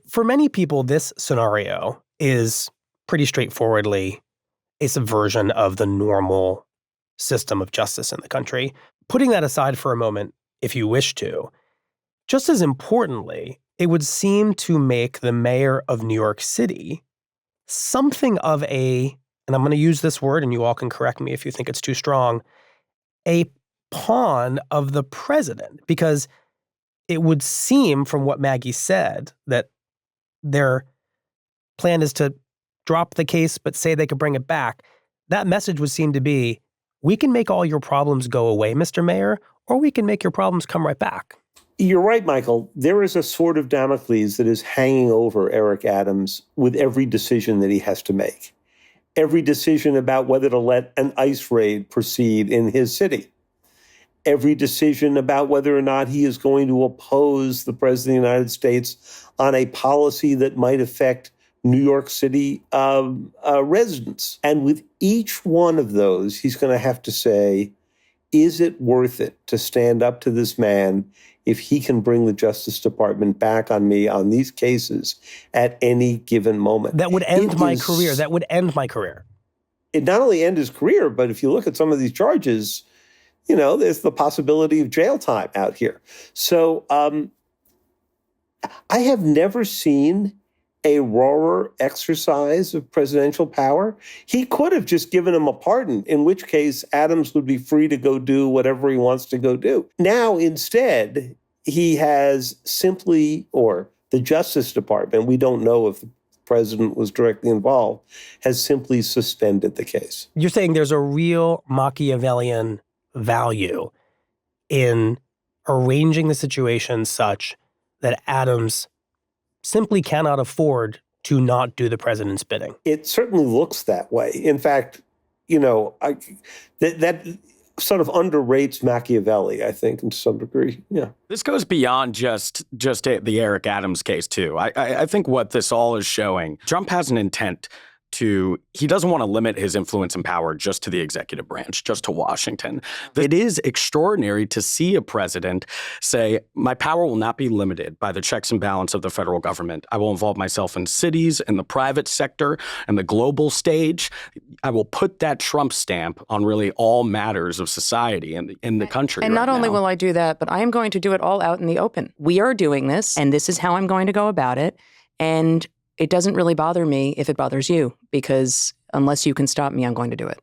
For many people, this scenario is pretty straightforwardly a subversion of the normal system of justice in the country. Putting that aside for a moment, if you wish to, just as importantly, it would seem to make the mayor of New York City something of a, and I'm going to use this word and you all can correct me if you think it's too strong, a pawn of the president. Because it would seem from what Maggie said that their plan is to drop the case but say they could bring it back. That message would seem to be, we can make all your problems go away, Mr. Mayor, or we can make your problems come right back. You're right, Michael. There is a sword of Damocles that is hanging over Eric Adams with every decision that he has to make. Every decision about whether to let an ICE raid proceed in his city. Every decision about whether or not he is going to oppose the President of the United States on a policy that might affect New York City residents. And with each one of those, he's going to have to say, is it worth it to stand up to this man if he can bring the Justice Department back on me on these cases at any given moment? That would end my career. That would end my career. It not only end his career, but if you look at some of these charges, you know, there's the possibility of jail time out here. So I have never seen a rawer exercise of presidential power. He could have just given him a pardon, in which case Adams would be free to go do whatever he wants to go do. Now, instead, he has simply, or the Justice Department, we don't know if the president was directly involved, has simply suspended the case. You're saying there's a real Machiavellian value in arranging the situation such that Adams simply cannot afford to not do the president's bidding. It certainly looks that way. In fact, you know, that sort of underrates Machiavelli, I think, to some degree. Yeah. This goes beyond just the Eric Adams case, too. I think what this all is showing, Trump has an intent he doesn't want to limit his influence and power just to the executive branch, just to Washington. It is extraordinary to see a president say, my power will not be limited by the checks and balance of the federal government. I will involve myself in cities, in the private sector, and the global stage. I will put that Trump stamp on really all matters of society in the country. And not only now. will I do that, but I am going to do it all out in the open. We are doing this, and this is how I'm going to go about it. And it doesn't really bother me if it bothers you, because unless you can stop me, I'm going to do it.